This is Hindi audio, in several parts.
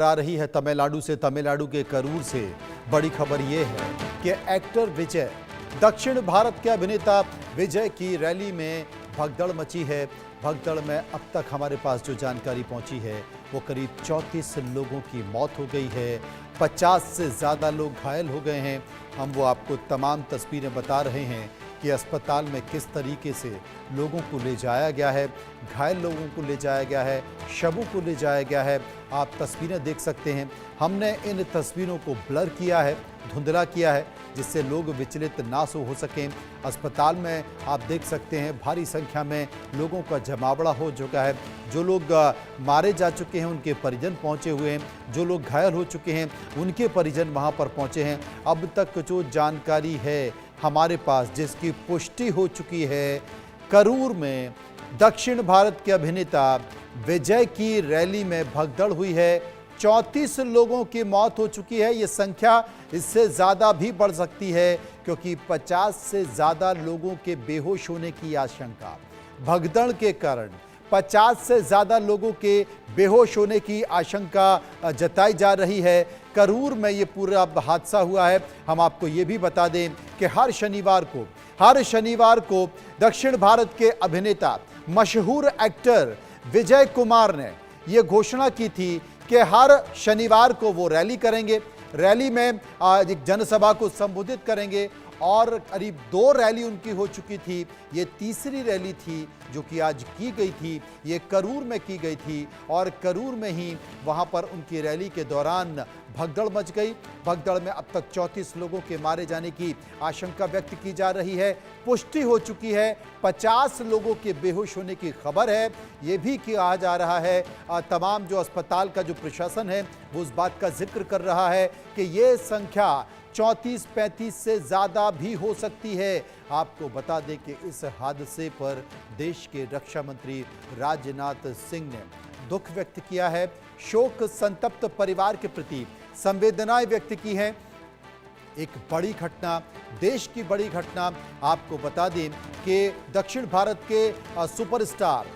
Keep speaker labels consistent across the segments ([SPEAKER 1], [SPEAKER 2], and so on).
[SPEAKER 1] आ रही है तमिलनाडु से, तमिलनाडु के करूर से बड़ी खबर यह है कि एक्टर विजय, दक्षिण भारत के अभिनेता विजय की रैली में भगदड़ मची है। भगदड़ में अब तक हमारे पास जो जानकारी पहुंची है वो करीब 34 लोगों की मौत हो गई है, 50 से ज़्यादा लोग घायल हो गए हैं। हम वो आपको तमाम तस्वीरें बता रहे हैं कि अस्पताल में किस तरीके से लोगों को ले जाया गया है, घायल लोगों को ले जाया गया है, शवों को ले जाया गया है। आप तस्वीरें देख सकते हैं। हमने इन तस्वीरों को ब्लर किया है, धुंधला किया है, जिससे लोग विचलित ना हो सकें। अस्पताल में आप देख सकते हैं भारी संख्या में लोगों का जमावड़ा हो चुका है। जो लोग मारे जा चुके हैं उनके परिजन पहुंचे हुए हैं, जो लोग घायल हो चुके हैं उनके परिजन वहां पर पहुंचे हैं। अब तक जो जानकारी है हमारे पास, जिसकी पुष्टि हो चुकी है, करूर में दक्षिण भारत के अभिनेता विजय की रैली में भगदड़ हुई है। 34 लोगों की मौत हो चुकी है। ये संख्या इससे ज़्यादा भी बढ़ सकती है क्योंकि 50 से ज़्यादा लोगों के बेहोश होने की आशंका, भगदड़ के कारण 50 से ज़्यादा लोगों के बेहोश होने की आशंका जताई जा रही है। करूर में ये पूरा हादसा हुआ है। हम आपको ये भी बता दें कि हर शनिवार को दक्षिण भारत के अभिनेता, मशहूर एक्टर विजय कुमार ने ये घोषणा की थी कि हर शनिवार को वो रैली करेंगे। रैली में एक जनसभा को संबोधित करेंगे और करीब 2 रैली उनकी हो चुकी थी। ये तीसरी रैली थी जो कि आज की गई थी। ये करूर में की गई थी और करूर में ही वहाँ पर उनकी रैली के दौरान भगदड़ मच गई। भगदड़ में अब तक 34 लोगों के मारे जाने की आशंका व्यक्त की जा रही है। पुष्टि हो चुकी है, 50 लोगों के बेहोश होने की खबर है। ये भी कहा जा रहा है, तमाम जो अस्पताल का जो प्रशासन है वो उस बात का जिक्र कर रहा है कि ये संख्या 34-35 से ज़्यादा भी हो सकती है। आपको बता दें कि इस हादसे पर देश के रक्षा मंत्री राजनाथ सिंह ने दुख व्यक्त किया है, शोक संतप्त परिवार के प्रति संवेदनाएं व्यक्त की हैं। एक बड़ी घटना, देश की बड़ी घटना। आपको बता दें कि दक्षिण भारत के सुपरस्टार,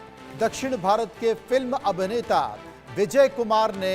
[SPEAKER 1] दक्षिण भारत के फिल्म अभिनेता विजय कुमार ने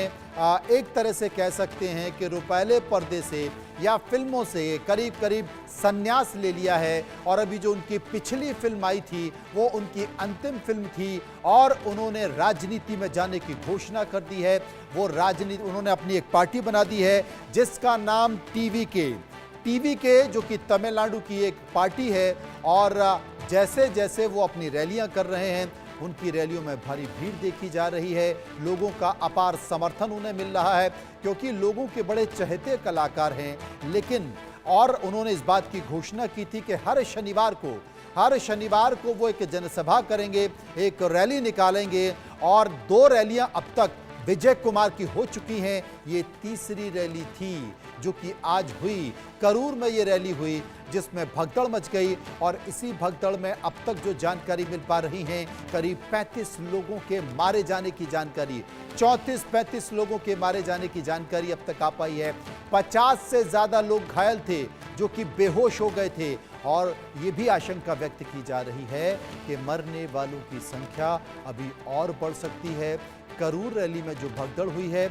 [SPEAKER 1] एक तरह से कह सकते हैं कि रुपैले पर्दे से या फिल्मों से करीब करीब संन्यास ले लिया है। और अभी जो उनकी पिछली फिल्म आई थी वो उनकी अंतिम फिल्म थी और उन्होंने राजनीति में जाने की घोषणा कर दी है। वो राजनीति, उन्होंने अपनी एक पार्टी बना दी है जिसका नाम टीवीके, जो कि तमिलनाडु की एक पार्टी है। और जैसे जैसे वो अपनी रैलियां कर रहे हैं उनकी रैलियों में भारी भीड़ देखी जा रही है। लोगों का अपार समर्थन उन्हें मिल रहा है क्योंकि लोगों के बड़े चहेते कलाकार हैं। लेकिन और उन्होंने इस बात की घोषणा की थी कि हर शनिवार को वो एक जनसभा करेंगे, एक रैली निकालेंगे। और 2 रैलियां अब तक विजय कुमार की हो चुकी हैं। ये तीसरी रैली थी जो कि आज हुई। करूर में ये रैली हुई जिसमें भगदड़ मच गई और इसी भगदड़ में अब तक जो जानकारी मिल पा रही है, करीब 35 लोगों के मारे जाने की जानकारी, 34-35 लोगों के मारे जाने की जानकारी अब तक आ पाई है। 50 से ज़्यादा लोग घायल थे जो कि बेहोश हो गए थे। और ये भी आशंका व्यक्त की जा रही है कि मरने वालों की संख्या अभी और बढ़ सकती है। करूर रैली में जो भगदड़ हुई है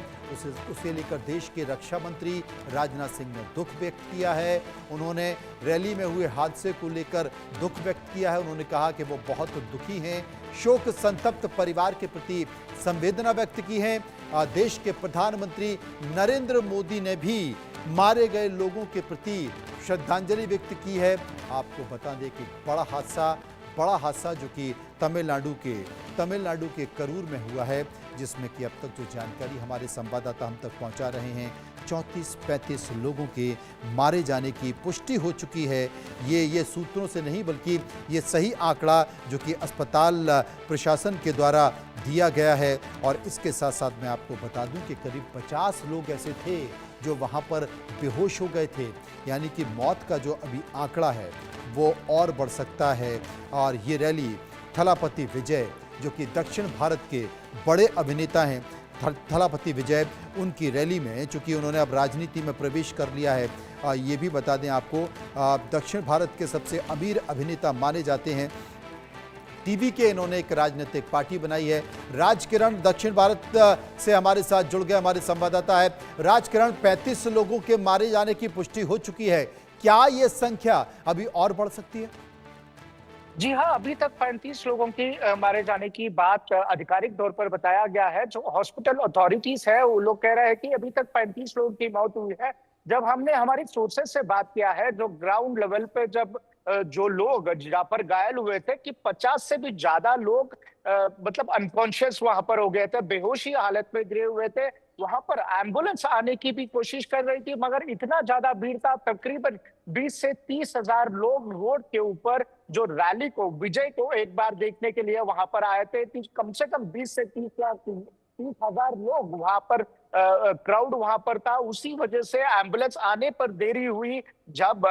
[SPEAKER 1] उसे लेकर देश के रक्षा मंत्री राजनाथ सिंह ने दुख व्यक्त किया है। उन्होंने रैली में हुए हादसे को लेकर दुख व्यक्त किया है। उन्होंने कहा कि वो बहुत दुखी हैं, शोक संतप्त परिवार के प्रति संवेदना व्यक्त की है। देश के प्रधानमंत्री नरेंद्र मोदी ने भी मारे गए लोगों के प्रति श्रद्धांजलि व्यक्त की है। आपको बता दें कि बड़ा हादसा जो कि तमिलनाडु के करूर में हुआ है, जिसमें कि अब तक जो जानकारी हमारे संवाददाता हम तक पहुंचा रहे हैं, 34-35 लोगों के मारे जाने की पुष्टि हो चुकी है। ये सूत्रों से नहीं बल्कि ये सही आंकड़ा जो कि अस्पताल प्रशासन के द्वारा दिया गया है। और इसके साथ साथ मैं आपको बता दूं कि करीब 50 लोग ऐसे थे जो वहाँ पर बेहोश हो गए थे। यानी कि मौत का जो अभी आंकड़ा है वो और बढ़ सकता है। और ये रैली थलापति विजय, जो कि दक्षिण भारत के बड़े अभिनेता हैं, थलापति विजय, उनकी रैली में, चूँकि उन्होंने अब राजनीति में प्रवेश कर लिया है, ये भी बता दें आपको, दक्षिण भारत के सबसे अमीर अभिनेता माने जाते हैं। टीवी के इन्होंने एक राजनीतिक पार्टी बनाई है। राजकिरण दक्षिण भारत से हमारे साथ जुड़ गए, हमारे संवाददाता है। राजकिरण, 35 लोगों के मारे जाने की पुष्टि हो चुकी है, क्या यह संख्या अभी और बढ़ सकती है?
[SPEAKER 2] जी हाँ, अभी तक 35 लोगों की मारे जाने की बात आधिकारिक तौर पर बताया गया है। जो हॉस्पिटल अथॉरिटीज है वो लोग कह रहे हैं कि अभी तक 35 लोगों की मौत हुई है। जब हमने हमारी सोर्सेज से बात किया है, जो ग्राउंड लेवल पे जब जो लोग जहाँ पर घायल हुए थे कि 50 से भी ज्यादा लोग मतलब अनकॉन्शियस वहां पर हो गए थे, बेहोशी हालत में गिरे हुए थे। वहां पर एम्बुलेंस आने की भी कोशिश कर रही थी, मगर इतना ज्यादा भीड़ था, तकरीबन 20 से 30 हजार लोग रोड के ऊपर जो रैली को, विजय को एक बार देखने के लिए वहां पर आए थे। कम से कम 20 से 30 हजार लोग वहां पर क्राउड वहां पर था। उसी वजह से एम्बुलेंस आने पर देरी हुई। जब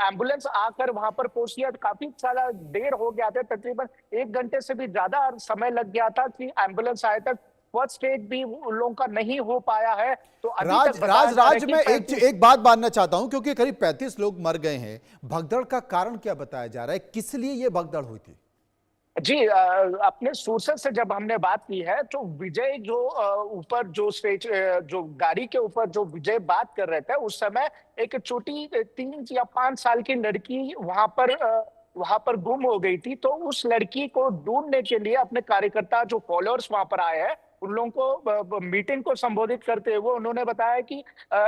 [SPEAKER 2] एम्बुलेंस आकर वहां पर पहुंची तो काफी सारा देर हो गया था, तकरीबन 1 घंटे से भी ज्यादा समय लग गया था कि एम्बुलेंस आए तक। फर्स्ट एड भी उन लोगों का नहीं हो पाया है। तो अभी तक बताया जा रहा है
[SPEAKER 1] राज
[SPEAKER 2] कि
[SPEAKER 1] में एक बात मानना चाहता हूं, क्योंकि करीब 35 लोग मर गए हैं। भगदड़ का कारण क्या बताया जा रहा है, किस लिए यह भगदड़ हुई थी?
[SPEAKER 2] जी, अपने सोर्सेस से जब हमने बात की है तो विजय जो ऊपर जो स्टेज जो गाड़ी के ऊपर जो विजय बात कर रहे थे, उस समय एक छोटी 3 या 5 साल की लड़की वहां पर गुम हो गई थी। तो उस लड़की को ढूंढने के लिए अपने कार्यकर्ता जो फॉलोअर्स वहां पर आए हैं, उन लोगों को मीटिंग को संबोधित करते हुए उन्होंने बताया कि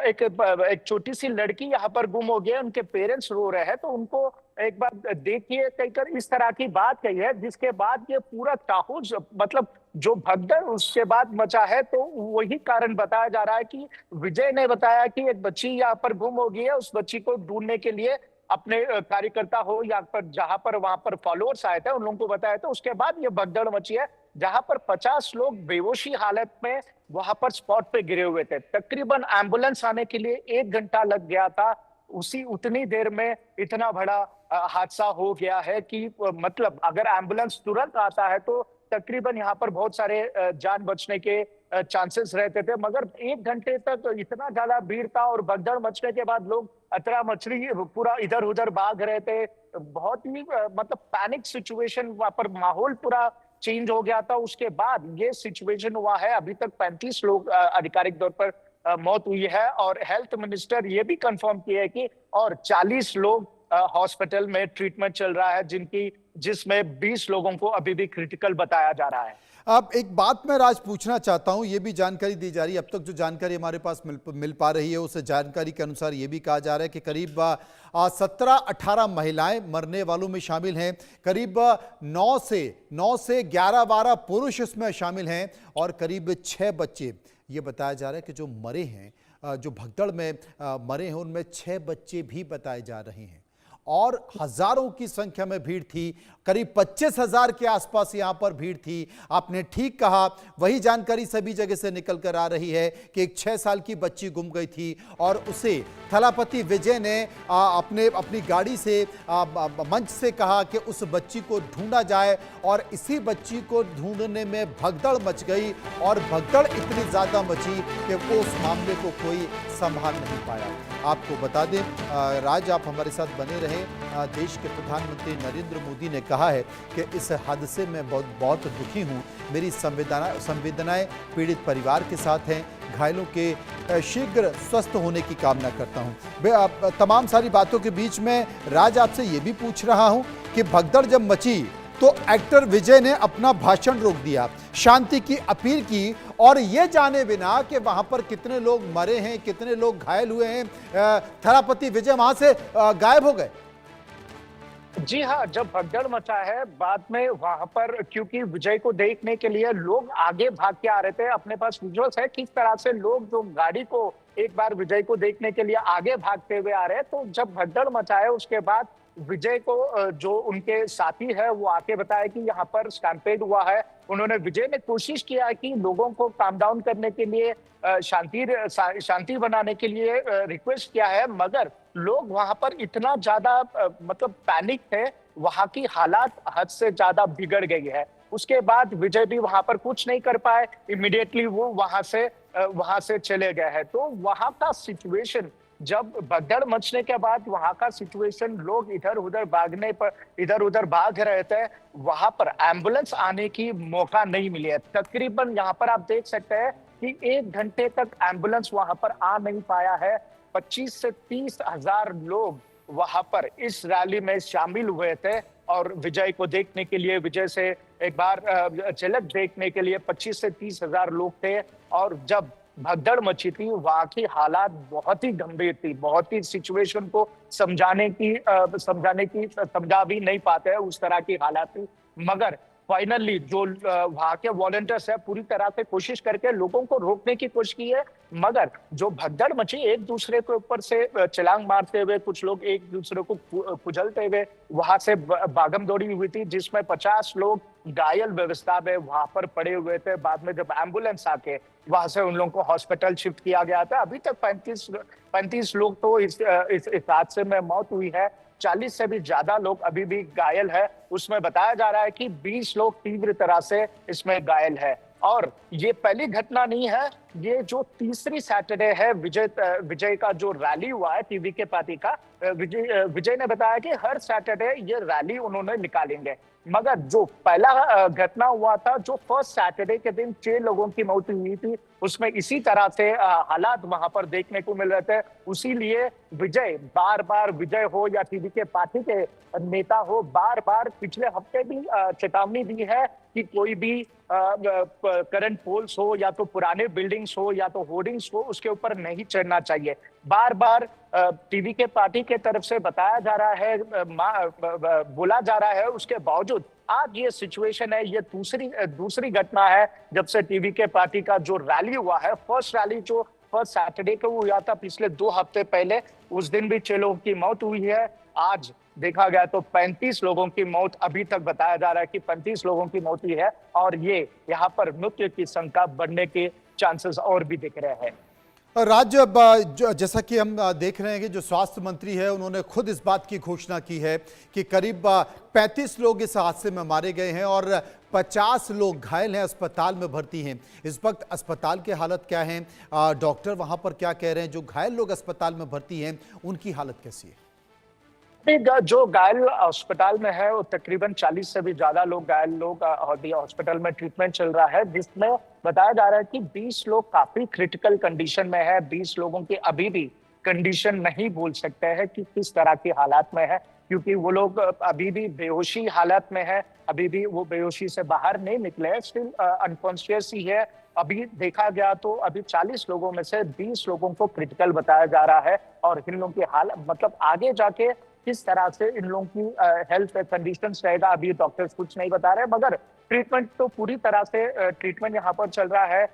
[SPEAKER 2] एक छोटी सी लड़की यहाँ पर गुम हो गई है, उनके पेरेंट्स रो रहे हैं, तो उनको एक बार देखिए कहकर इस तरह की बात कही है। जिसके बाद ये पूरा ताहुज मतलब जो भगदड़ उसके बाद मचा है। तो वही कारण बताया जा रहा है कि विजय ने बताया कि एक बच्ची यहाँ पर गुम हो गई है, उस बच्ची को ढूंढने के लिए अपने कार्यकर्ता हो या पर जहां पर वहां पर फॉलोअर्स आए थे उन लोगों को बताया था। उसके बाद ये भगदड़ मची है, जहां पर 50 लोग बेहोशी हालत में वहां पर स्पॉट पे गिरे हुए थे। तकरीबन एम्बुलेंस आने के लिए 1 घंटा लग गया था। उतनी देर में इतना बड़ा हादसा हो गया है कि मतलब अगर एम्बुलेंस तुरंत आता है तो तकरीबन यहाँ पर बहुत सारे जान बचने के चांसेस रहते थे। मगर 1 घंटे तक इतना ज्यादा भीड़ था और भगदड़ मचने के बाद लोग अतरा मचली पूरा इधर उधर भाग रहे थे। बहुत ही मतलब पैनिक सिचुएशन, वहां पर माहौल पूरा चेंज हो गया था। उसके बाद ये सिचुएशन हुआ है। अभी तक 35 लोग आधिकारिक तौर पर मौत हुई है और हेल्थ मिनिस्टर ये भी कंफर्म किया है कि और 40 लोग हॉस्पिटल में ट्रीटमेंट चल रहा है, जिसमें 20 लोगों को अभी भी क्रिटिकल बताया जा रहा है।
[SPEAKER 1] अब एक बात मैं राज पूछना चाहता हूं, ये भी जानकारी दी जा रही है, अब तक जो जानकारी हमारे पास मिल पा रही है उस जानकारी के अनुसार ये भी कहा जा रहा है कि करीब 17-18 महिलाएं मरने वालों में शामिल हैं, करीब 9 से 11-12 पुरुष इसमें शामिल हैं और करीब 6 बच्चे। ये बताया जा रहा है कि जो मरे हैं, जो भगदड़ में मरे हैं, उनमें 6 बच्चे भी बताए जा रहे हैं और हजारों की संख्या में भीड़ थी। करीब 25,000 के आसपास यहां पर भीड़ थी। आपने ठीक कहा, वही जानकारी सभी जगह से निकल कर आ रही है कि एक 6 साल की बच्ची गुम गई थी और उसे थलापति विजय ने अपनी गाड़ी से मंच से कहा कि उस बच्ची को ढूंढा जाए और इसी बच्ची को ढूंढने में भगदड़ मच गई और भगदड़ इतनी ज्यादा मची कि वो उस मामले को कोई संभाल नहीं पाया। आपको बता दें राज, आप हमारे साथ बने रहे। देश के प्रधानमंत्री नरेंद्र मोदी ने कहा है कि इस हादसे में बहुत दुखी हूं, मेरी संवेदनाएं पीड़ित परिवार के साथ हैं, घायलों के शीघ्र स्वस्थ होने की कामना करता हूं। तमाम सारी बातों के बीच में राज आपसे ये भी पूछ रहा हूं कि भगदड़ जब मची तो एक्टर विजय ने अपना भाषण रोक दिया, शांति की अपील की और यह जाने बिना कि वहां पर कितने लोग मरे हैं, कितने लोग घायल हुए हैं, थलापति विजय वहां से गायब हो गए।
[SPEAKER 2] जी हाँ, जब भगदड़ मचा है बाद में वहां पर, क्योंकि विजय को देखने के लिए लोग आगे भाग के आ रहे थे। अपने पास विजुअल्स है किस तरह से लोग जो गाड़ी को एक बार विजय को देखने के लिए आगे भागते हुए आ रहे हैं। तो जब भगदड़ मचा है उसके बाद विजय को जो उनके साथी है वो आके बताया कि यहाँ पर स्टैम्पेड हुआ है। उन्होंने विजय ने कोशिश किया कि लोगों को काम डाउन करने के लिए, शांति बनाने के लिए रिक्वेस्ट किया है, मगर लोग वहां पर इतना ज्यादा मतलब पैनिक थे, वहां की हालात हद से ज्यादा बिगड़ गई है। उसके बाद विजय भी वहां पर कुछ नहीं कर पाए, इमीडिएटली वो वहां से चले गए हैं। तो वहां का सिचुएशन जब भगदड़ मचने के बाद वहां का सिचुएशन, लोग इधर उधर भाग रहे थे, वहां पर एम्बुलेंस आने की मौका नहीं मिली है। तकरीबन यहाँ पर आप देख सकते हैं कि 1 घंटे तक एम्बुलेंस वहां पर आ नहीं पाया है। 25 से 30 हजार लोग वहां पर इस रैली में शामिल हुए थे और विजय को देखने के लिए, विजय से एक बार झलक देखने के लिए 25 से 30 हजार लोग थे। और जब भगदड़ मची थी, वहां की हालात बहुत ही गंभीर थी, बहुत ही सिचुएशन को समझा भी नहीं पाते हैं, उस तरह की हालात थी। मगर फाइनली जो वहां के वॉलंटियर्स है, पूरी तरह से कोशिश करके लोगों को रोकने की कोशिश की है। मगर जो भगदड़ मची, एक दूसरे के ऊपर से छलांग मारते हुए, कुछ लोग एक दूसरे को कुचलते हुए वहां से भागम दौड़ी हुई थी, जिसमें 50 लोग घायल व्यवस्था में वहां पर पड़े हुए थे। बाद में जब एम्बुलेंस आके वहां से उन लोगों को हॉस्पिटल शिफ्ट किया गया था। अभी तक 35 लोग तो इस हादसे में मौत हुई है। 40 से भी ज्यादा लोग अभी भी घायल है। उसमें बताया जा रहा है कि 20 लोग तीव्र तरह से इसमें घायल है। और ये पहली घटना नहीं है, ये जो तीसरी सैटरडे है विजय का जो रैली हुआ है टीवी के पार्टी का। विजय ने बताया कि हर सैटरडे ये रैली उन्होंने निकालेंगे। मगर जो पहला घटना हुआ था, जो फर्स्ट सैटरडे के दिन 6 लोगों की मौत हुई थी, उसमें इसी तरह से हालात वहां पर देखने को मिल रहे थे। उसी लिए बार बार विजय हो या टीवी के पार्टी के नेता हो, बार बार पिछले हफ्ते भी चेतावनी दी है कि कोई भी करंट पोल्स हो या तो पुराने बिल्डिंग्स हो या तो होर्डिंग्स हो, उसके ऊपर नहीं चढ़ना चाहिए। बार बार टीवी के पार्टी के तरफ से बताया जा रहा है, बोला जा रहा है, उसके बावजूद आज ये सिचुएशन है। ये दूसरी घटना है जब से टीवी के पार्टी का जो रैली हुआ है। फर्स्ट रैली जो फर्स्ट सैटरडे को हुआ था पिछले 2 हफ्ते पहले, उस दिन भी 6 लोगों की मौत हुई है। आज देखा गया तो 35 लोगों की मौत, अभी तक बताया जा रहा है कि 35 लोगों की मौत हुई है। और ये यहाँ पर मृत्यु की संख्या बढ़ने के चांसेस और भी दिख रहे हैं।
[SPEAKER 1] राज्य जैसा कि हम देख रहे हैं कि जो स्वास्थ्य मंत्री है, उन्होंने खुद इस बात की घोषणा की है कि करीब 35 लोग इस हादसे में मारे गए हैं और 50 लोग घायल हैं, अस्पताल में भर्ती हैं। इस वक्त अस्पताल की हालत क्या है, डॉक्टर वहां पर क्या कह रहे हैं? जो घायल लोग अस्पताल में भर्ती हैं, उनकी हालत कैसी है?
[SPEAKER 2] जो घायल अस्पताल में है, वो तकरीबन 40 से भी ज्यादा घायल लोग हॉस्पिटल में ट्रीटमेंट चल रहा है, जिसमें बताया जा रहा है कि 20 लोग काफी क्रिटिकल कंडीशन में है। 20 लोगों की अभी भी कंडीशन नहीं बोल सकते हैं कि किस तरह की हालात में है, क्योंकि वो लोग अभी भी बेहोशी हालत में है, अभी भी वो बेहोशी से बाहर नहीं निकले हैं, स्टिल अनकॉन्शियस ही है। अभी देखा गया तो अभी 40 लोगों में से 20 लोगों को क्रिटिकल बताया जा रहा है। और इन लोगों की हालत, मतलब आगे जाके किस तरह से इन लोगों की हेल्थ कंडीशन रहेगा, अभी डॉक्टर्स कुछ नहीं बता रहे। मगर ट्रीटमेंट तो पूरी तरह से ट्रीटमेंट यहाँ पर चल रहा है।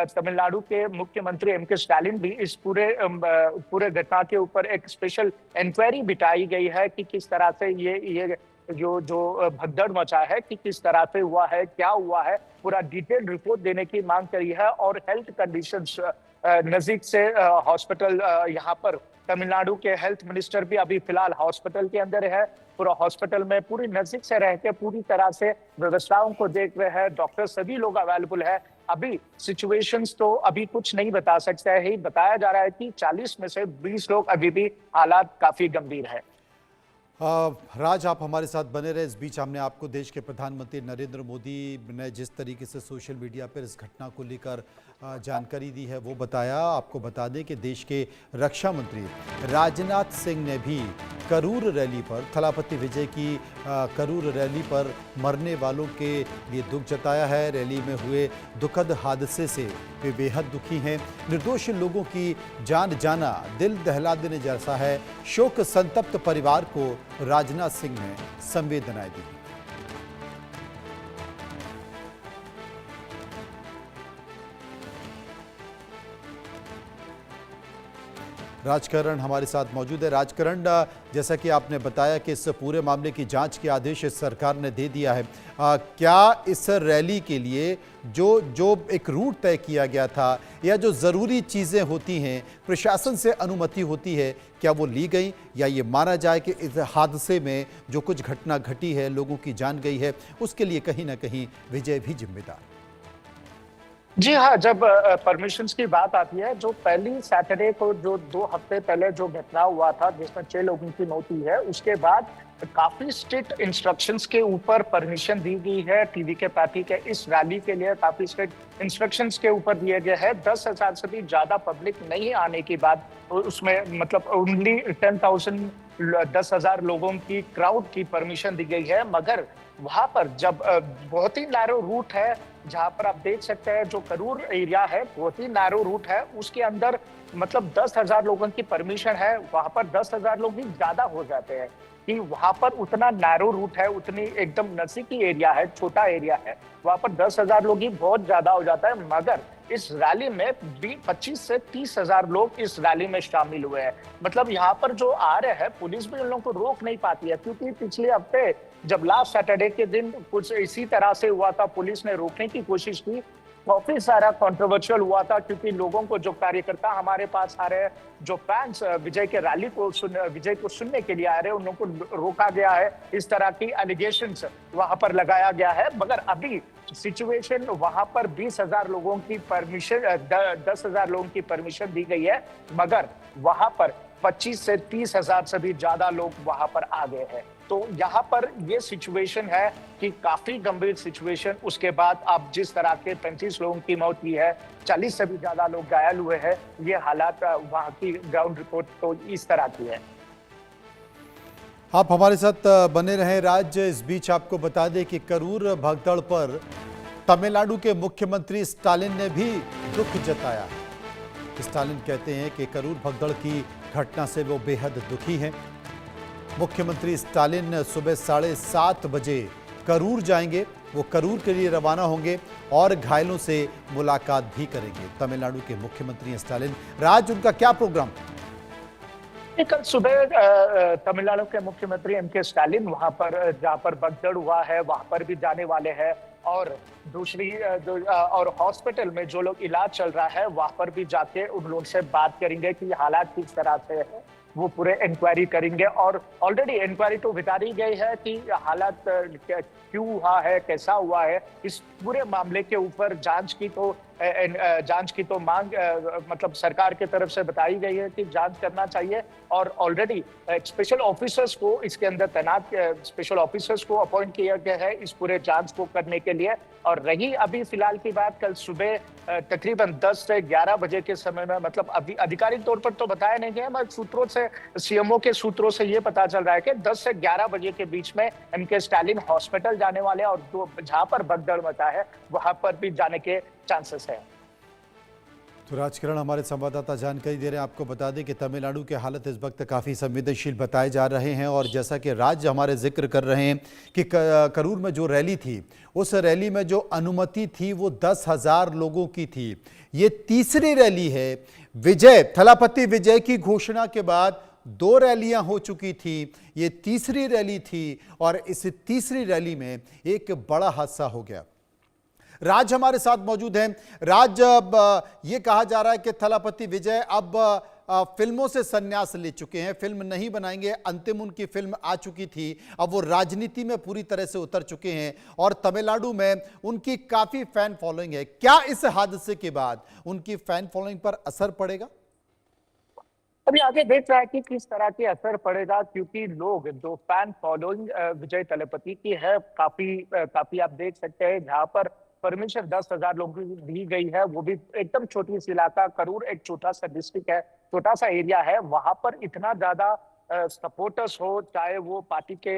[SPEAKER 2] तमिलनाडु के मुख्यमंत्री एम.के. स्टालिन भी इस पूरे घटना के ऊपर एक स्पेशल इंक्वायरी बिठाई गई है कि किस तरह से ये जो भगदड़ मचा है कि किस तरह से हुआ है, क्या हुआ है, पूरा डिटेल रिपोर्ट देने की मांग करी है। और हेल्थ कंडीशंस नजदीक से हॉस्पिटल, यहाँ पर तमिलनाडु के हेल्थ मिनिस्टर भी अभी फिलहाल हॉस्पिटल के अंदर है। पूरा हॉस्पिटल में पूरी नजदीक से रह के पूरी तरह से व्यवस्थाओं को देख रहे हैं। डॉक्टर सभी लोग अवेलेबल है। अभी सिचुएशंस तो अभी कुछ नहीं बता सकते है ही, बताया जा रहा है कि 40 में से 20 लोग अभी भी हालात काफी गंभीर है।
[SPEAKER 1] राज, आप हमारे साथ बने रहे। इस बीच हमने आपको देश के प्रधानमंत्री नरेंद्र मोदी ने जिस तरीके से सोशल मीडिया पर इस घटना को लेकर जानकारी दी है वो बताया। आपको बता दें कि देश के रक्षा मंत्री राजनाथ सिंह ने भी करूर रैली पर, थलापति विजय की करूर रैली पर मरने वालों के लिए दुख जताया है। रैली में हुए दुखद हादसे से वे बेहद दुखी हैं। निर्दोष लोगों की जान जाना दिल दहला देने जैसा है। शोक संतप्त परिवार को राजनाथ सिंह ने संवेदनाएं दी। राजकरण हमारे साथ मौजूद है। राजकरण, जैसा कि आपने बताया कि इस पूरे मामले की जांच के आदेश सरकार ने दे दिया है, क्या इस रैली के लिए जो एक रूट तय किया गया था या जो ज़रूरी चीज़ें होती हैं, प्रशासन से अनुमति होती है, क्या वो ली गई, या ये माना जाए कि इस हादसे में जो कुछ घटना घटी है, लोगों की जान गई है, उसके लिए कहीं ना कहीं विजय भी जिम्मेदार?
[SPEAKER 2] जी हाँ, जब परमिशंस की बात आती है, जो पहली सैटरडे को जो 2 हफ्ते पहले जो घटना हुआ था, जिसमें 6 लोगों की मौत हुई है, उसके बाद काफ़ी स्ट्रिक्ट इंस्ट्रक्शंस के ऊपर परमिशन दी गई है। टीवी के पार्टी के इस रैली के लिए काफ़ी स्ट्रिक्ट इंस्ट्रक्शंस के ऊपर दिए गए हैं। 10,000 से भी ज़्यादा पब्लिक नहीं आने की बात उसमें मतलब ओनली 10,000 10,000 लोगों की क्राउड की परमिशन दी गई है। मगर वहाँ पर जब बहुत ही नैरो रूट है, जहाँ पर आप देख सकते हैं जो करूर एरिया है, बहुत ही नैरो रूट है, उसके अंदर मतलब 10,000 लोगों की परमिशन है, वहाँ पर 10,000 लोग भी ज़्यादा हो जाते हैं कि वहाँ पर उतना नैरो रूट है, उतनी एकदम नज़दीकी एरिया है, छोटा एरिया है, वहाँ पर 10,000 लोग ही बहुत ज़्यादा हो जाता है। मगर इस रैली में 25 से 30,000 लोग इस रैली में शामिल हुए हैं। मतलब यहाँ पर जो आ रहे हैं, पुलिस भी उन लोगों को रोक नहीं पाती है, क्योंकि पिछले हफ्ते जब लास्ट सैटरडे के दिन कुछ इसी तरह से हुआ था, पुलिस ने रोकने की कोशिश की, काफी सारा कंट्रोवर्शियल हुआ था, क्योंकि लोगों को, जो कार्यकर्ता हमारे पास आ रहे हैं, जो फैंस विजय को सुनने के लिए आ रहे हैं, उन लोगों को रोका गया है, इस तरह की एलिगेशंस वहां पर लगाया गया है। मगर अभी सिचुएशन वहां पर 20,000 लोगों की परमिशन 10,000 लोगों की परमिशन दी गई है, मगर वहां पर 25 से 30,000 से भी ज्यादा लोग वहां पर आ गए हैं। तो यहाँ पर ये सिचुएशन है कि काफी गंभीर सिचुएशन। उसके बाद अब जिस तरह के 35 लोगों की मौत हुई है, 40 से भी ज्यादा लोग घायल हुए हैं, ये हालात वहाँ की ग्राउंड रिपोर्ट तो इस तरह की है।
[SPEAKER 1] आप हमारे साथ बने रहें राज। इस बीच आपको बता दें कि करूर भगदड़ पर तमिलनाडु के मुख्यमंत्री स्टालिन ने भी दुख जताया। स्टालिन कहते हैं कि करूर भगदड़ की घटना से वो बेहद दुखी हैं। मुख्यमंत्री स्टालिन सुबह 7:30 बजे करूर जाएंगे। वो करूर के लिए रवाना होंगे और घायलों से मुलाकात भी करेंगे। तमिलनाडु के मुख्यमंत्री स्टालिन। राज, उनका क्या प्रोग्राम?
[SPEAKER 2] कल सुबह तमिलनाडु के मुख्यमंत्री एम.के. स्टालिन वहां पर जहां पर भगदड़ हुआ है वहां पर भी जाने वाले हैं, और दूसरी और हॉस्पिटल में जो लोग इलाज चल रहा है वहां पर भी जाके उन लोगों से बात करेंगे कि हालात किस तरह से है, वो पूरे इंक्वायरी करेंगे। और ऑलरेडी इंक्वायरी तो बता दी गई है कि हालात क्यों हुआ है, कैसा हुआ है, इस पूरे मामले के ऊपर जांच की तो मांग मतलब सरकार की तरफ से बताई गई है कि जांच करना चाहिए। और ऑलरेडी स्पेशल ऑफिसर्स को इसके अंदर तैनात स्पेशल ऑफिसर्स को अपॉइंट किया गया है इस पूरे जांच को करने के लिए। और रही अभी फिलहाल की बात, कल सुबह तकरीबन 10 से 11 बजे के समय में, मतलब अभी आधिकारिक तौर पर तो बताया नहीं गया, मगर सूत्रों से, सीएमओ के सूत्रों से ये पता चल रहा है कि 10 से 11 बजे के बीच में एम.के. स्टालिन हॉस्पिटल जाने वाले हैं, और जहां पर भगदड़ मचा है वहां पर भी जाने के चांसेस है।
[SPEAKER 1] तो राजकिरण हमारे संवाददाता जानकारी दे रहे हैं। आपको बता दें कि तमिलनाडु के हालत इस वक्त काफ़ी संवेदनशील बताए जा रहे हैं, और जैसा कि राज हमारे जिक्र कर रहे हैं कि करूर में जो रैली थी, उस रैली में जो अनुमति थी वो 10,000 लोगों की थी। ये तीसरी रैली है। थलापति विजय की घोषणा के बाद 2 रैलियां हो चुकी थी, ये तीसरी रैली थी, और इस तीसरी रैली में एक बड़ा हादसा हो गया। राज हमारे साथ मौजूद हैं। राज, ये कहा जा रहा है कि थलापति विजय अब फिल्मों से संन्यास ले चुके हैं, फिल्म नहीं बनाएंगे। अंतिम उनकी फिल्म आ चुकी थी, अब वो राजनीति में पूरी तरह से उतर चुके हैं, और तमिलनाडु में उनकी काफी फैन फॉलोइंग है। क्या इस हादसे के बाद उनकी फैन फॉलोइंग पर असर पड़ेगा?
[SPEAKER 2] अभी आगे देख रहा है कि किस तरह के असर पड़ेगा, क्योंकि लोग जो फैन फॉलोइंग विजय तलपति की है, काफी आप देख सकते हैं, जहां पर परमिशन 10,000 लोगों की दी गई है, वो भी एकदम छोटी सी इलाका। करूर एक छोटा सा डिस्ट्रिक्ट है, छोटा सा एरिया है, वहां पर इतना ज्यादा सपोर्टर्स हो, चाहे वो पार्टी के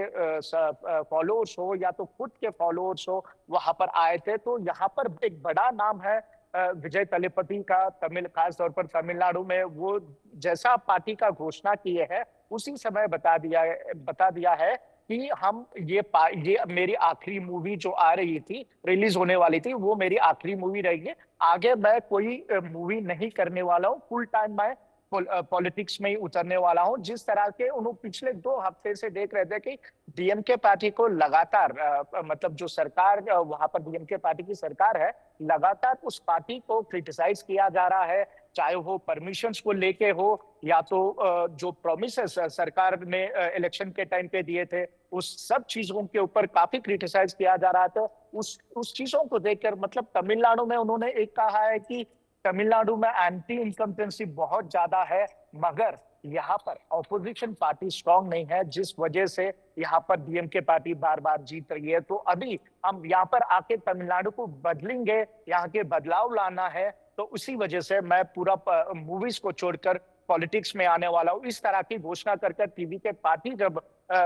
[SPEAKER 2] फॉलोअर्स हो या तो खुद के फॉलोअर्स हो, वहां पर आए थे। तो यहाँ पर एक बड़ा नाम है विजय तलेपति का, खास तौर पर तमिलनाडु में। वो जैसा पार्टी का घोषणा किए है, उसी समय बता दिया है कि हम ये मेरी आखिरी मूवी जो आ रही थी, रिलीज होने वाली थी, वो मेरी आखिरी मूवी रहेगी। आगे मैं कोई मूवी नहीं करने वाला हूँ, फुल टाइम मैं पॉलिटिक्स में ही उतरने वाला हूँ। जिस तरह के उन्होंने पिछले 2 हफ्ते से देख रहे थे कि डीएमके पार्टी को लगातार मतलब जो सरकार वहां पर डीएमके पार्टी की सरकार है, लगातार उस पार्टी को क्रिटिसाइज किया जा रहा है, चाहे वो परमिशंस को लेके हो या तो जो प्रोमिसेस सरकार ने इलेक्शन के टाइम पे दिए थे, उस सब चीजों के ऊपर काफी क्रिटिसाइज किया जा रहा था। उस चीजों को देखकर मतलब तमिलनाडु में उन्होंने एक कहा है कि तमिलनाडु में एंटी इनकम्पेंसी बहुत ज्यादा है, मगर यहाँ पर ऑपोजिशन पार्टी स्ट्रांग नहीं है, जिस वजह से यहाँ पर डीएमके पार्टी बार बार जीत रही है। तो अभी हम यहाँ पर आके तमिलनाडु को बदलेंगे, यहाँ के बदलाव लाना है, तो उसी वजह से मैं पूरा मूवीज को छोड़कर पॉलिटिक्स में आने वाला हूँ। इस तरह की घोषणा करके टीवी के पार्टी जब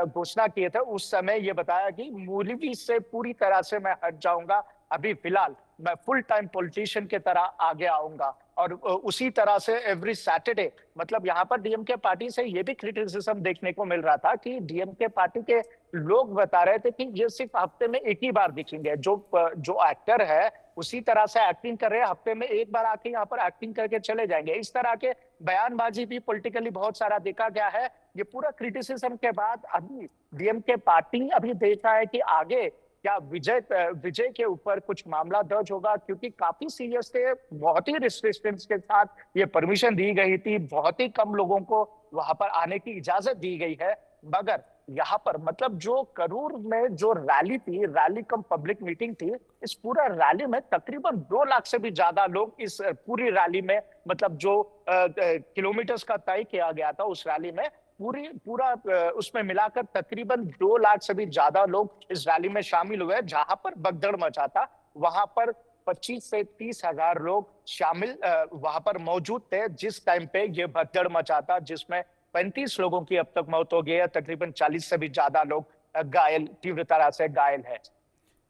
[SPEAKER 2] घोषणा किए थे, उस समय ये बताया कि मूवी से पूरी तरह से मैं हट जाऊंगा, अभी फिलहाल मैं फुल टाइम पॉलिटिशियन की तरह आगे आऊंगा। और उसी तरह से एवरी सैटरडे मतलब यहाँ पर डीएमके पार्टी से ये भी क्रिटिसिज्म देखने को मिल रहा था कि डीएमके पार्टी के लोग बता रहे थे कि ये सिर्फ हफ्ते में एक ही बार दिखेंगे, जो एक्टर है उसी तरह से एक्टिंग कर रहे हैं, हफ्ते में एक बार आके यहाँ पर एक्टिंग करके चले जाएंगे। इस तरह के बयानबाजी भी पॉलिटिकली बहुत सारा देखा गया है। ये पूरा क्रिटिसिज्म के बाद अभी डीएमके पार्टी अभी देखा है कि आगे क्या विजय के ऊपर कुछ मामला दर्ज होगा, क्योंकि काफी सीरियस थे, बहुत ही रिस्ट्रिक्शंस के साथ ये परमिशन दी गई थी, बहुत ही कम लोगों को वहां पर आने की इजाजत दी गई है। मगर यहाँ पर मतलब जो करूर में जो रैली थी, रैली कम पब्लिक मीटिंग थी, इस पूरा रैली में तकरीबन 2 लाख से भी ज्यादा लोग इस पूरी रैली में मतलब जो किलोमीटर्स का तय किया गया था उस रैली में पूरा उसमें मिलाकर तकरीबन 2 लाख से भी ज्यादा लोग इस रैली में शामिल हुए। जहां पर भगदड़ मचा था वहां पर 25 से 30 हजार लोग शामिल वहां पर मौजूद थे जिस टाइम पे ये भगदड़ मचा था, जिसमें 35 लोगों की अब तक मौत हो गई है, तकरीबन 40 से भी ज्यादा लोग घायल, तीव्र तरह से घायल है।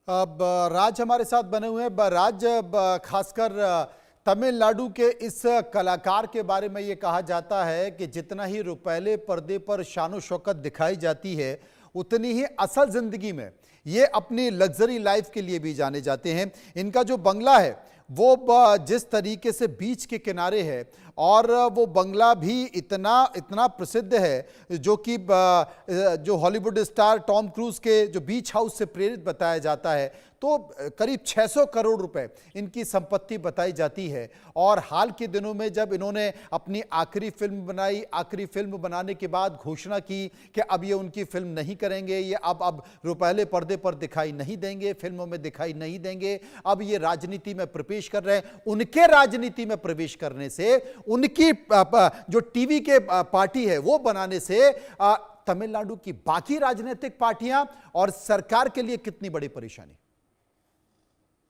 [SPEAKER 1] अब राज हमारे साथ बने हुए हैं। राज, खासकर तमिलनाडु के इस कलाकार के बारे में ये कहा जाता है कि जितना ही रुपैले पर्दे पर शानो शौकत दिखाई जाती है, उतनी ही असल जिंदगी में ये अपनी लग्जरी लाइफ के लिए भी जाने जाते हैं। इनका जो बंगला है वो जिस तरीके से बीच के किनारे है, और वो बंगला भी इतना प्रसिद्ध है जो कि जो हॉलीवुड स्टार टॉम क्रूज के जो बीच हाउस से प्रेरित बताया जाता है, तो करीब 600 करोड़ रुपए इनकी संपत्ति बताई जाती है। और हाल के दिनों में जब इन्होंने अपनी आखिरी फिल्म बनाई, आखिरी फिल्म बनाने के बाद घोषणा की कि अब ये उनकी फिल्म नहीं करेंगे, ये अब रुपैले पर्दे पर दिखाई नहीं देंगे, फिल्मों में दिखाई नहीं देंगे, अब ये राजनीति में प्रवेश कर रहे हैं। उनके राजनीति में प्रवेश करने से, उनकी जो टीवी के पार्टी है वो बनाने से तमिलनाडु की बाकी राजनीतिक पार्टियां और सरकार के लिए कितनी बड़ी परेशानी।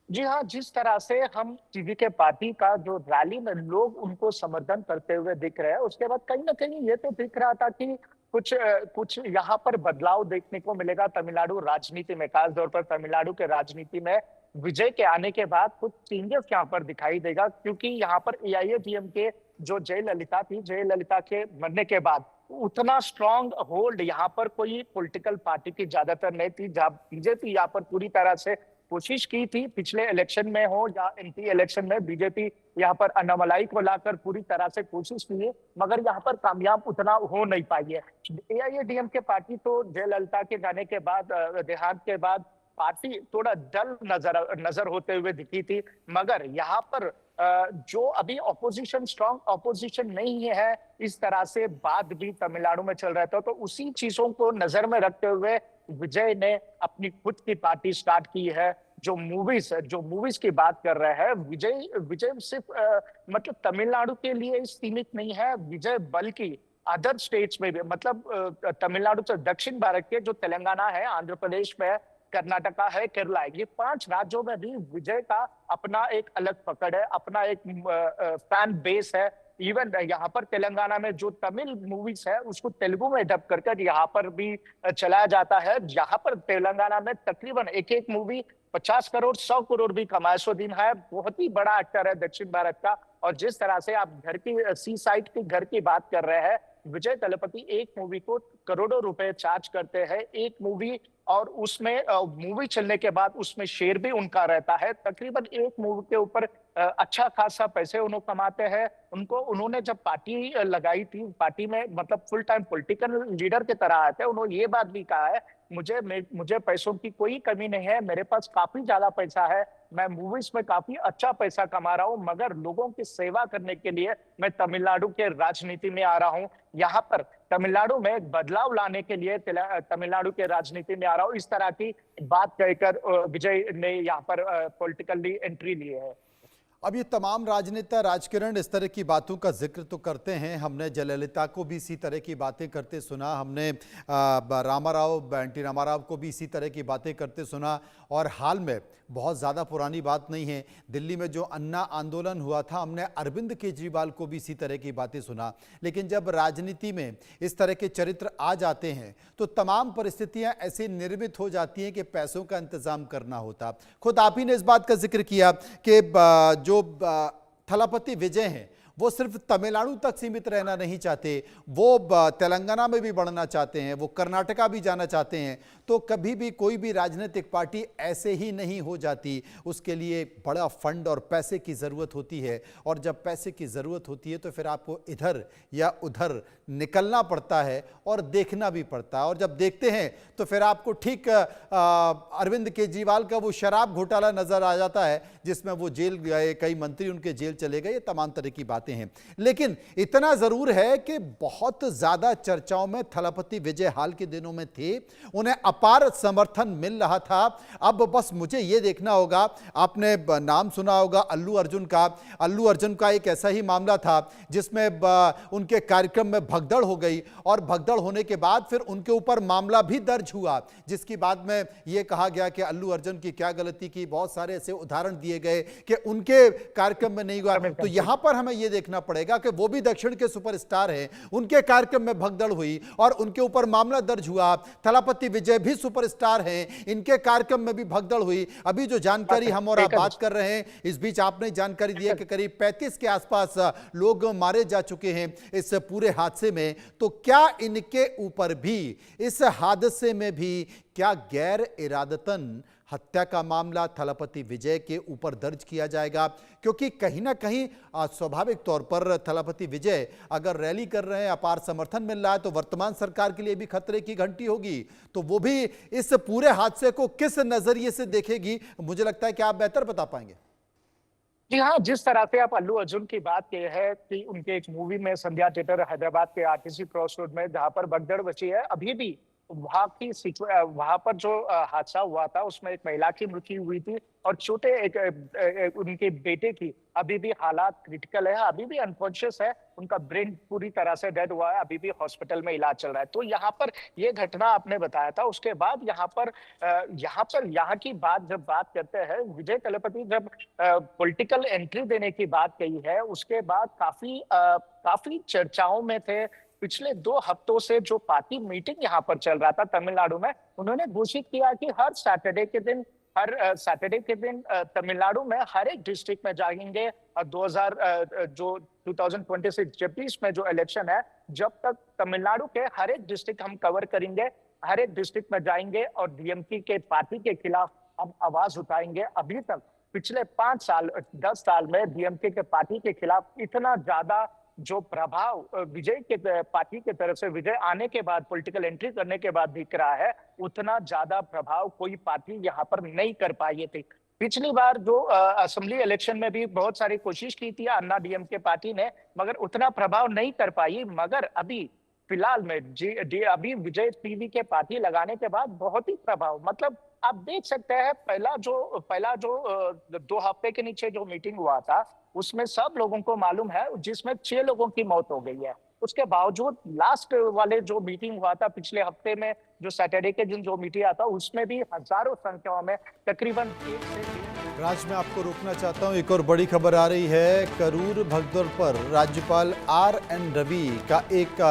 [SPEAKER 2] जी हाँ, जिस तरह से हम टीवी के पार्टी का जो रैली में लोग उनको समर्थन करते हुए दिख रहे हैं, उसके बाद कहीं ना कहीं ये तो दिख रहा था कि कुछ यहाँ पर बदलाव देखने को मिलेगा तमिलनाडु राजनीति में, खासतौर पर तमिलनाडु के राजनीति में विजय के आने के बाद कुछ चेंजेस यहाँ पर दिखाई देगा। क्योंकि यहाँ पर एआईएडीएमके जो जयललिता थी, जयललिता के मरने के बाद उतना स्ट्रांग होल्ड यहाँ पर कोई पॉलिटिकल पार्टी की ज्यादातर नहीं थी। जहाँ बीजेपी यहाँ पर पूरी तरह से कोशिश की थी, पिछले इलेक्शन में हो या एमपी इलेक्शन में, बीजेपी यहाँ पर अन्नामलाई को लाकर पूरी तरह से कोशिश की है, मगर यहाँ पर कामयाब उतना हो नहीं पाई है। एआईएडीएमके पार्टी तो जयललिता के जाने के बाद, देहांत के बाद पार्टी थोड़ा डल नजर होते हुए दिखी थी। मगर यहाँ पर जो अभी ऑपोजिशन, स्ट्रांग ऑपोजिशन नहीं है, इस तरह से बात भी तमिलनाडु में चल रहा था। तो उसी चीजों को नजर में रखते हुए विजय ने अपनी खुद की पार्टी स्टार्ट की है। जो मूवीज की बात कर रहे हैं, विजय सिर्फ मतलब तमिलनाडु के लिए सीमित नहीं है विजय, बल्कि अदर स्टेट्स में भी, मतलब तमिलनाडु से दक्षिण भारत के जो तेलंगाना है, आंध्र प्रदेश में, कर्नाटका है, केरला है, ये 5 राज्यों में भी विजय का अपना एक अलग पकड़ है, अपना एक फैन बेस है। इवन यहाँ पर तेलंगाना में जो तमिल मूवीज है उसको तेलुगु में डब कर यहाँ पर भी चलाया जाता है। यहाँ पर तेलंगाना में तकरीबन एक मूवी 50 करोड़ 100 करोड़ भी कमाए। दिन है, बहुत ही बड़ा एक्टर है दक्षिण भारत का। और जिस तरह से आप घर की सी साइड के घर की बात कर रहे हैं, विजय तलपति एक मूवी को करोड़ों रुपए चार्ज करते हैं, एक मूवी, और उसमें मूवी चलने के बाद उसमें शेयर भी उनका रहता है। तकरीबन एक मूवी के ऊपर अच्छा खासा पैसे उन्होंने कमाते हैं। उन्होंने जब पार्टी लगाई थी, पार्टी में मतलब फुल टाइम पॉलिटिकल लीडर की तरह आते हैं, उन्होंने ये बात भी कहा है, मुझे पैसों की कोई कमी नहीं है, मेरे पास काफी ज्यादा पैसा है, मैं मूवीज में काफी अच्छा पैसा कमा रहा हूँ, मगर लोगों की सेवा करने के लिए मैं तमिलनाडु के राजनीति में आ रहा हूँ। यहाँ पर तमिलनाडु में एक बदलाव लाने के लिए तमिलनाडु के राजनीति में आ रहा हूँ, इस तरह की बात कहकर विजय ने यहाँ पर पॉलिटिकली एंट्री ली है।
[SPEAKER 1] अब ये तमाम राजनेता राजकिरण इस तरह की बातों का जिक्र तो करते हैं। हमने जयललिता को भी इसी तरह की बातें करते सुना, हमने एनटी रामाराव को भी इसी तरह की बातें करते सुना। और हाल में, बहुत ज़्यादा पुरानी बात नहीं है, दिल्ली में जो अन्ना आंदोलन हुआ था, हमने अरविंद केजरीवाल को भी इसी तरह की बातें सुना। लेकिन जब राजनीति में इस तरह के चरित्र आ जाते हैं तो तमाम परिस्थितियां ऐसे निर्मित हो जाती हैं कि पैसों का इंतजाम करना होता। खुद आप ही ने इस बात का जिक्र किया कि जो थलापति विजय हैं वो सिर्फ तमिलनाडु तक सीमित रहना नहीं चाहते, वो तेलंगाना में भी बढ़ना चाहते हैं, वो कर्नाटका भी जाना चाहते हैं। तो कभी भी कोई भी राजनीतिक पार्टी ऐसे ही नहीं हो जाती, उसके लिए बड़ा फंड और पैसे की ज़रूरत होती है। और जब पैसे की ज़रूरत होती है तो फिर आपको इधर या उधर निकलना पड़ता है और देखना भी पड़ता है। और जब देखते हैं तो फिर आपको ठीक अरविंद केजरीवाल का वो शराब घोटाला नज़र आ जाता है, जिसमें वो जेल गए, कई मंत्री उनके जेल चले गए, ये तमाम तरह की बातें हैं। लेकिन इतना जरूर है कि बहुत ज्यादा चर्चाओं में थलापति विजय हाल के दिनों में थे, उन्हें अपार समर्थन मिल रहा था। अब बस मुझे यह देखना होगा, आपने नाम सुना होगा अल्लू अर्जुन का। अल्लू अर्जुन का एक ऐसा ही मामला था जिसमें उनके कार्यक्रम में भगदड़ हो गई और भगदड़ होने के बाद फिर उनके ऊपर मामला भी दर्ज हुआ, जिसकी बाद में यह कहा गया कि अल्लू अर्जुन की क्या गलती की। बहुत सारे ऐसे उदाहरण दिए गए कि उनके कार्यक्रम में नहीं हुआ। तो यहां पर हमें यह देखना पड़ेगा कि वो भी दक्षिण के सुपरस्टार हैं, उनके कार्यक्रम में भगदड़ हुई और उनके ऊपर मामला दर्ज हुआ। थलापति विजय भी सुपरस्टार हैं, इनके कार्यक्रम में भी भगदड़ हुई। अभी जो जानकारी हम और आप बात कर रहे हैं, इस बीच आपने जानकारी दी है कि करीब 35 के आसपास लोग मारे जा चुके हैं इस पूरे हादसे में। तो क्या इनके ऊपर भी, इस हादसे में भी क्या गैर इरादतन हत्या का मामला थलापति विजय के ऊपर दर्ज किया जाएगा? क्योंकि कहीं ना कहीं स्वाभाविक तौर पर थलापति विजय अगर रैली कर रहे हैं, अपार समर्थन मिल रहा है, तो वर्तमान सरकार के लिए भी खतरे की घंटी होगी। तो वो भी इस पूरे हादसे को किस नजरिए से देखेगी, मुझे लगता है कि आप बेहतर बता पाएंगे।
[SPEAKER 2] जी हाँ, जिस तरह से आप अल्लू अर्जुन की बात की है कि उनके एक मूवी में संध्या थिएटर हैदराबाद के आरटीसी क्रॉस रोड में जहां पर भगदड़ मची है, अभी भी वहां पर जो हादसा हुआ था उसमें एक महिला की मृत्यु हुई थी और छोटे एक उनके बेटे की अभी भी हालात क्रिटिकल है, अभी भी अनकॉन्शियस है, उनका ब्रेन पूरी तरह से डेड हुआ है, अभी भी हॉस्पिटल में इलाज चल रहा है। तो यहाँ पर ये घटना आपने बताया था, उसके बाद यहाँ की बात जब बात करते हैं, विजय थलापति जब पॉलिटिकल एंट्री देने की बात कही है, उसके बाद काफी चर्चाओं में थे। पिछले 2 हफ्तों से जो पार्टी मीटिंग यहाँ पर चल रहा था तमिलनाडु में, उन्होंने घोषित किया कि हर सैटरडे के दिन तमिलनाडु में हर एक डिस्ट्रिक्ट में जाएंगे और 2026 26 में जो इलेक्शन है, जब तक तमिलनाडु के हर एक डिस्ट्रिक्ट हम कवर करेंगे, हर एक डिस्ट्रिक्ट में जाएंगे और डीएमके के पार्टी के खिलाफ हम आवाज उठाएंगे। अभी तक पिछले 10 साल में डीएमके के पार्टी के खिलाफ इतना ज्यादा जो प्रभाव विजय के पार्टी की तरफ से विजय आने के बाद, पॉलिटिकल एंट्री करने के बाद दिख रहा है, उतना ज्यादा प्रभाव कोई पार्टी यहाँ पर नहीं कर पाई थी। पिछली बार जो असेंबली इलेक्शन में भी बहुत सारी कोशिश की थी अन्ना डीएमके पार्टी ने, मगर उतना प्रभाव नहीं कर पाई। मगर अभी फिलहाल में अभी विजय टीवी के पार्टी लगाने के बाद बहुत ही प्रभाव, मतलब आप देख सकते हैं, पहला जो 2 हफ्ते के नीचे जो मीटिंग हुआ था उसमें सब लोगों को मालूम है, जिसमें 6 लोगों की मौत हो गई है। उसके बावजूद लास्ट वाले जो मीटिंग हुआ था पिछले हफ्ते में, जो सैटरडे के दिन जो मीटिंग आता, उसमें भी हजारों संख्याओं में तकरीबन 1 से 3।
[SPEAKER 1] राज, मैं आपको रोकना चाहता हूं, एक और बड़ी खबर आ रही है। करूर भगदड़ पर राज्यपाल RN रवि का एक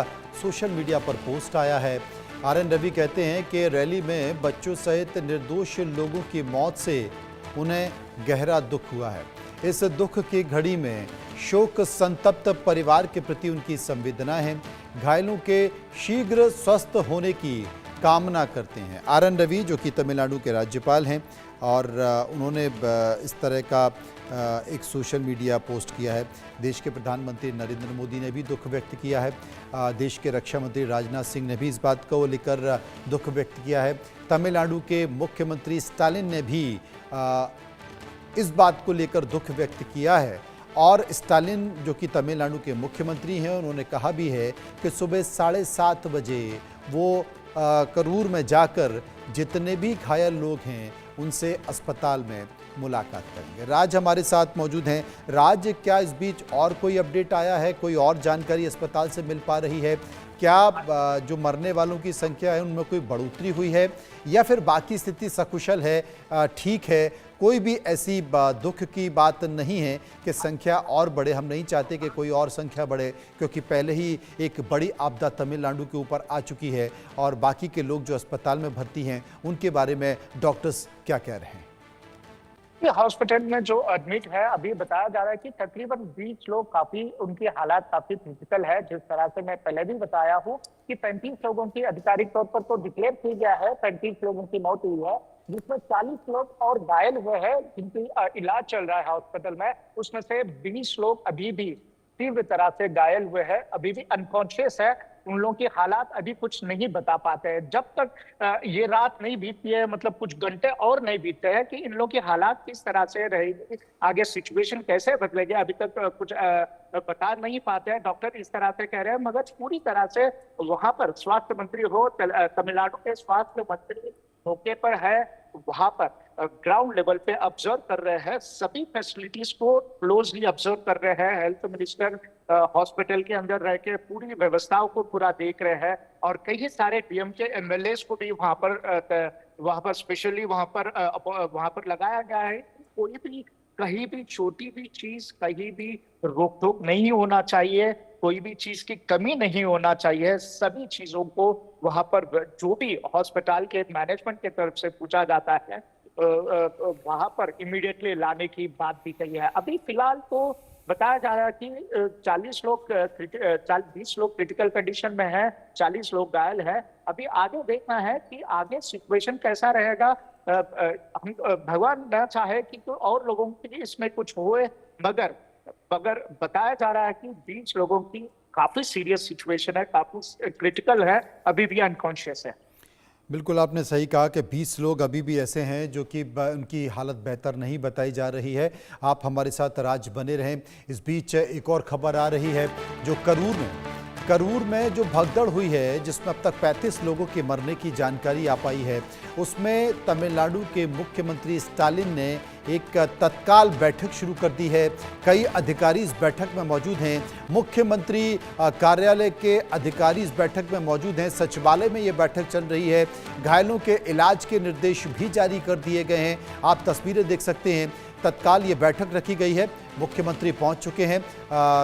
[SPEAKER 1] सोशल मीडिया पर पोस्ट आया है। RN रवि कहते हैं कि रैली में बच्चों सहित निर्दोष लोगों की मौत से उन्हें गहरा दुख हुआ है। इस दुख की घड़ी में शोक संतप्त परिवार के प्रति उनकी संवेदना है। घायलों के शीघ्र स्वस्थ होने की कामना करते हैं। RN रवि जो कि तमिलनाडु के राज्यपाल हैं और उन्होंने इस तरह का एक सोशल मीडिया पोस्ट किया है। देश के प्रधानमंत्री नरेंद्र मोदी ने भी दुख व्यक्त किया है। देश के रक्षा मंत्री राजनाथ सिंह ने भी इस बात को लेकर दुख व्यक्त किया है। तमिलनाडु के मुख्यमंत्री स्टालिन ने भी इस बात को लेकर दुख व्यक्त किया है। और स्टालिन जो कि तमिलनाडु के मुख्यमंत्री हैं, उन्होंने कहा भी है कि सुबह 7:30 बजे वो करूर में जाकर जितने भी घायल लोग हैं उनसे अस्पताल में मुलाकात करेंगे। राज हमारे साथ मौजूद हैं। राज, क्या इस बीच और कोई अपडेट आया है, कोई और जानकारी अस्पताल से मिल पा रही है? क्या जो मरने वालों की संख्या है उनमें कोई बढ़ोतरी हुई है या फिर बाकी स्थिति सकुशल है, ठीक है? कोई भी ऐसी दुख की बात नहीं है कि संख्या और बढ़े। हम नहीं चाहते कि कोई और संख्या बढ़े, क्योंकि पहले ही एक बड़ी आपदा तमिलनाडु के ऊपर आ चुकी है और बाकी के लोग जो अस्पताल में भर्ती हैं उनके बारे में डॉक्टर्स क्या कह रहे हैं?
[SPEAKER 2] हॉस्पिटल में जो एडमिट है, अभी बताया जा रहा है कि तकरीबन 20 लोग काफी उनकी हालात काफी क्रिटिकल है। जिस तरह से मैं पहले भी बताया हूँ कि 35 लोगों की आधिकारिक तौर पर तो डिक्लेयर की गया है, 35 लोगों की मौत हुई है, जिसमें 40 लोग और घायल हुए हैं जिनकी इलाज चल रहा है हॉस्पिटल में। उसमें से 20 लोग अभी भी तीव्र तरह से घायल हुए हैं, अभी भी अनकॉन्शियस है। उन लोगों की हालात अभी कुछ नहीं बता पाते हैं। जब तक ये रात नहीं बीतती है, मतलब कुछ घंटे और नहीं बीतते हैं कि इन लोगों की हालात किस तरह से रहेगी, आगे सिचुएशन कैसे बदलेगी, अभी तक कुछ बता नहीं पाते हैं। डॉक्टर इस तरह से कह रहे हैं, मगर पूरी तरह से वहां पर स्वास्थ्य मंत्री हो, तमिलनाडु के स्वास्थ्य मंत्री मौके पर है, वहां पर ग्राउंड लेवल पे ऑब्जर्व कर रहे हैं, सभी फैसिलिटीज को क्लोजली ऑब्जर्व कर रहे हैं। हेल्थ मिनिस्टर हॉस्पिटल के अंदर रह के पूरी व्यवस्थाओं को पूरा देख रहे हैं और कई सारे डीएम के एमएलए को भी वहां पर स्पेशली वहां पर लगाया गया है। कोई भी कहीं भी छोटी भी चीज, कहीं भी रोक टोक नहीं होना चाहिए, कोई भी चीज की कमी नहीं होना चाहिए। सभी चीजों को वहां पर जो भी हॉस्पिटल के मैनेजमेंट की तरफ से पूछा जाता है वहां पर इमीडिएटली लाने की बात भी कही है। अभी फिलहाल तो बताया जा रहा है कि 20 लोग क्रिटिकल कंडीशन में हैं, 40 लोग घायल हैं। अभी आगे देखना है कि आगे सिचुएशन कैसा रहेगा। हम भगवान न चाहे कि तो और लोगों के लिए इसमें कुछ होए, मगर बताया जा रहा है कि 20 लोगों की काफी सीरियस सिचुएशन है, काफी क्रिटिकल है, अभी भी अनकॉन्शियस है।
[SPEAKER 1] बिल्कुल, आपने सही कहा कि 20 लोग अभी भी ऐसे हैं जो कि उनकी हालत बेहतर नहीं बताई जा रही है। आप हमारे साथ राज बने रहें। इस बीच एक और खबर आ रही है जो करूर में जो भगदड़ हुई है, जिसमें अब तक 35 लोगों के मरने की जानकारी आ पाई है, उसमें तमिलनाडु के मुख्यमंत्री स्टालिन ने एक तत्काल बैठक शुरू कर दी है। कई अधिकारी इस बैठक में मौजूद हैं। मुख्यमंत्री कार्यालय के अधिकारी इस बैठक में मौजूद हैं। सचिवालय में ये बैठक चल रही है। घायलों के इलाज के निर्देश भी जारी कर दिए गए हैं। आप तस्वीरें देख सकते हैं। तत्काल ये बैठक रखी गई है। मुख्यमंत्री पहुंच चुके हैं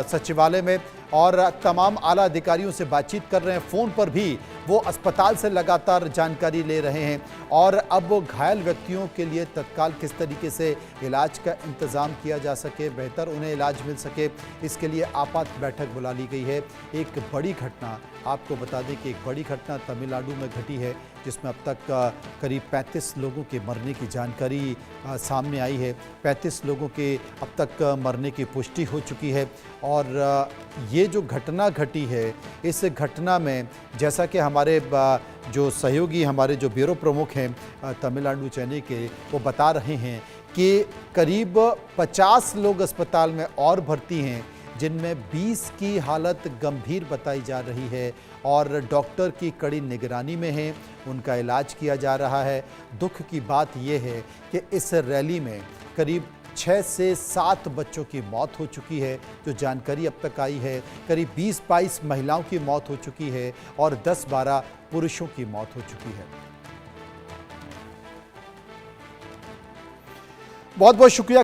[SPEAKER 1] सचिवालय में और तमाम आला अधिकारियों से बातचीत कर रहे हैं। फ़ोन पर भी वो अस्पताल से लगातार जानकारी ले रहे हैं और अब वो घायल व्यक्तियों के लिए तत्काल किस तरीके से इलाज का इंतज़ाम किया जा सके, बेहतर उन्हें इलाज मिल सके, इसके लिए आपात बैठक बुला ली गई है। एक बड़ी घटना, आपको बता दें कि एक बड़ी घटना तमिलनाडु में घटी है, जिसमें अब तक करीब 35 लोगों के मरने की जानकारी सामने आई है। 35 लोगों के अब तक मरने की पुष्टि हो चुकी है और ये जो घटना घटी है, इस घटना में जैसा कि हमारे जो सहयोगी, हमारे जो ब्यूरो प्रमुख हैं तमिलनाडु चेन्नई के, वो बता रहे हैं कि करीब 50 लोग अस्पताल में और भर्ती हैं, जिनमें 20 की हालत गंभीर बताई जा रही है और डॉक्टर की कड़ी निगरानी में हैं, उनका इलाज किया जा रहा है। दुख की बात यह है कि इस रैली में करीब 6 से 7 बच्चों की मौत हो चुकी है, जो जानकारी अब तक आई है। करीब 20-22 महिलाओं की मौत हो चुकी है और 10-12 पुरुषों की मौत हो चुकी है। बहुत बहुत शुक्रिया।